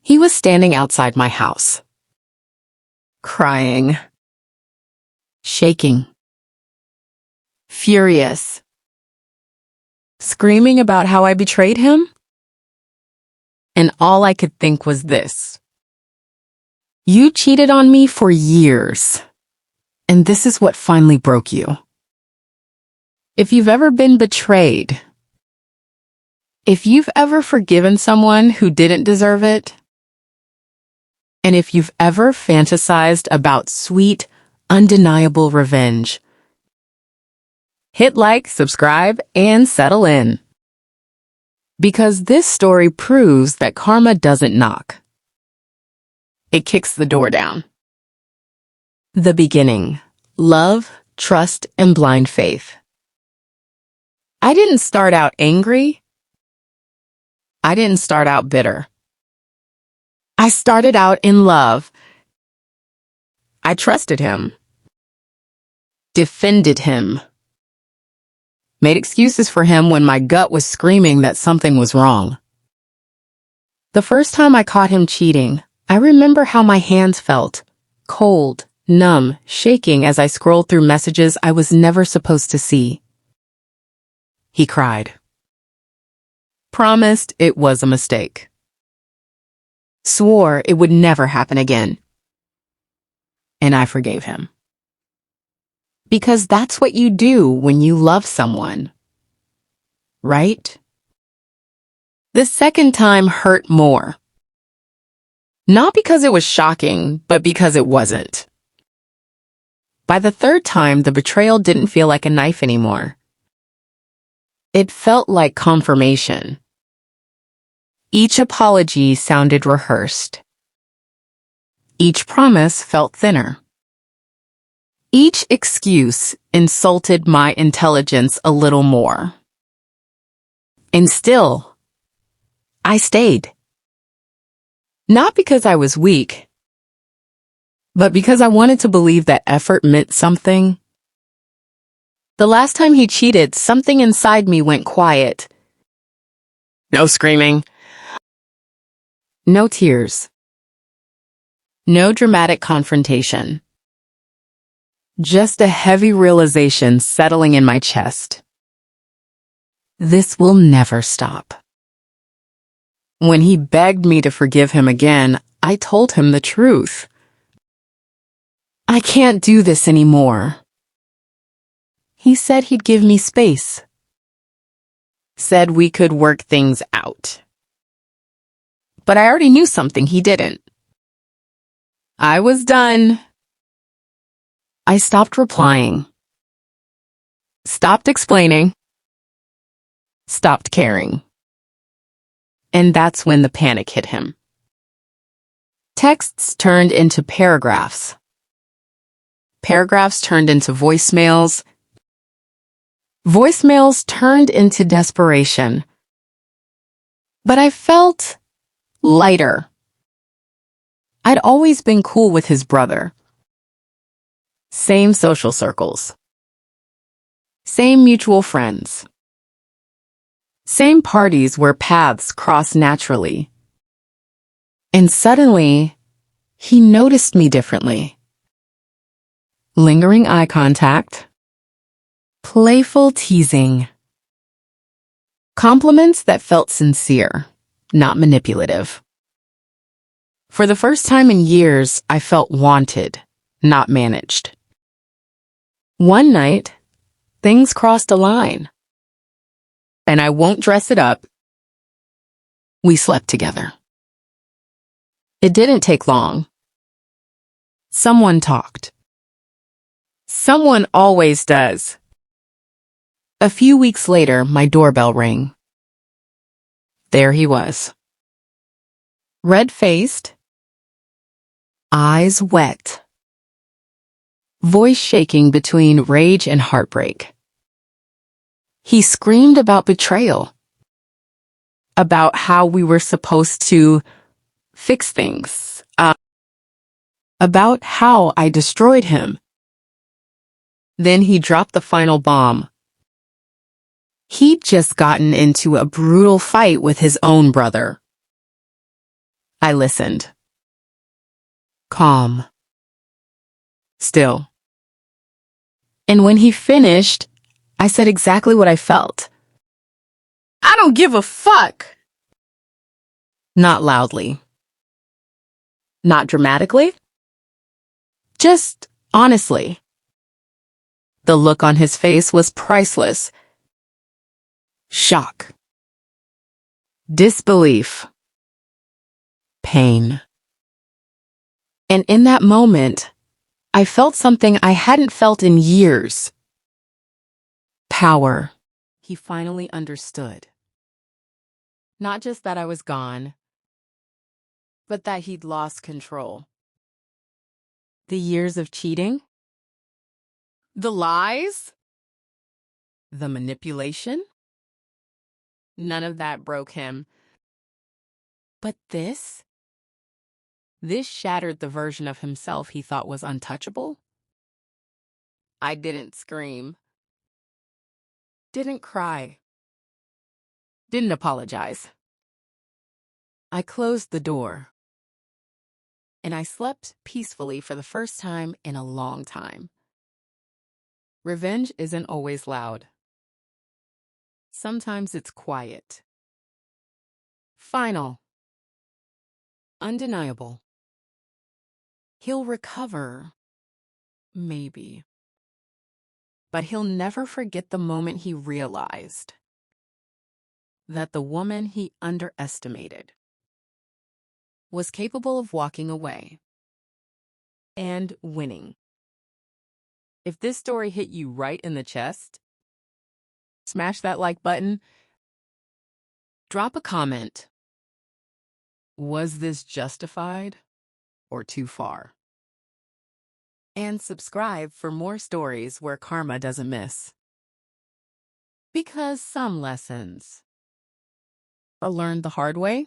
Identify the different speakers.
Speaker 1: He was standing outside my house, crying, shaking, furious, screaming about how I betrayed him. And all I could think was this: you cheated on me for years, and this is what finally broke you. If you've ever been betrayed, if you've ever forgiven someone who didn't deserve it, and if you've ever fantasized about sweet, undeniable revenge, hit like, subscribe, and settle in. Because this story proves that karma doesn't knock. It kicks the door down. The beginning: love, trust, and blind faith. I didn't start out angry. I didn't start out bitter. I started out in love. I trusted him, defended him, made excuses for him when my gut was screaming that something was wrong. The first time I caught him cheating, I remember how my hands felt: cold, numb, shaking as I scrolled through messages I was never supposed to see. He cried. Promised it was a mistake. Swore it would never happen again. And I forgave him. Because that's what you do when you love someone, right? The second time hurt more. Not because it was shocking, but because it wasn't. By the third time, the betrayal didn't feel like a knife anymore. It felt like confirmation. Each apology sounded rehearsed. Each promise felt thinner. Each excuse insulted my intelligence a little more. And still, I stayed. Not because I was weak, but because I wanted to believe that effort meant something. The last time he cheated, something inside me went quiet. No screaming. No tears. No dramatic confrontation. Just a heavy realization settling in my chest. This will never stop. When he begged me to forgive him again, I told him the truth. I can't do this anymore. He said he'd give me space. Said we could work things out. But I already knew something he didn't. I was done. I stopped replying. Stopped explaining. Stopped caring. And that's when the panic hit him. Texts turned into paragraphs. Paragraphs turned into voicemails. Voicemails turned into desperation. But I felt lighter. I'd always been cool with his brother. Same social circles. Same mutual friends. Same parties where paths cross naturally. And suddenly, he noticed me differently. Lingering eye contact. Playful teasing. Compliments that felt sincere, not manipulative. For the first time in years, I felt wanted, not managed. One night, things crossed a line. And I won't dress it up. We slept together. It didn't take long. Someone talked. Someone always does. A few weeks later, my doorbell rang. There he was. Red-faced, eyes wet, voice shaking between rage and heartbreak. He screamed about betrayal, about how we were supposed to fix things, about how I destroyed him. Then he dropped the final bomb. He'd just gotten into a brutal fight with his own brother. I listened. Calm. Still. And when he finished, I said exactly what I felt. I don't give a fuck. Not loudly. Not dramatically. Just honestly. The look on his face was priceless. Shock. Disbelief. Pain. And in that moment, I felt something I hadn't felt in years. Power. He finally understood. Not just that I was gone, but that he'd lost control. The years of cheating, the lies, the manipulation, none of that broke him. But this shattered the version of himself he thought was untouchable. I didn't scream, didn't cry, didn't apologize. I closed the door, and I slept peacefully for the first time in a long time. Revenge isn't always loud. Sometimes it's quiet. Final. Undeniable. He'll recover. Maybe. But he'll never forget the moment he realized that the woman he underestimated was capable of walking away and winning. If this story hit you right in the chest, smash that like button. Drop a comment. Was this justified or too far? And subscribe for more stories where karma doesn't miss. Because some lessons are learned the hard way.